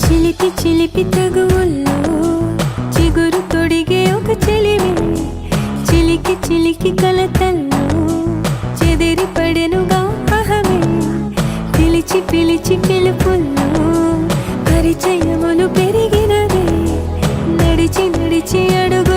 చిలిపి చిలిపి తగువుల్లో చిగురు తొడిగే ఒక చెలిమి, చిలికి చిలికి కలతల్లో చెదిరి పడెనుగా అహమే, పిలిచి పిలిచి పిలుపుల్లో పరిచయములు పెరిగినదే, నడిచి నడిచి అడుగు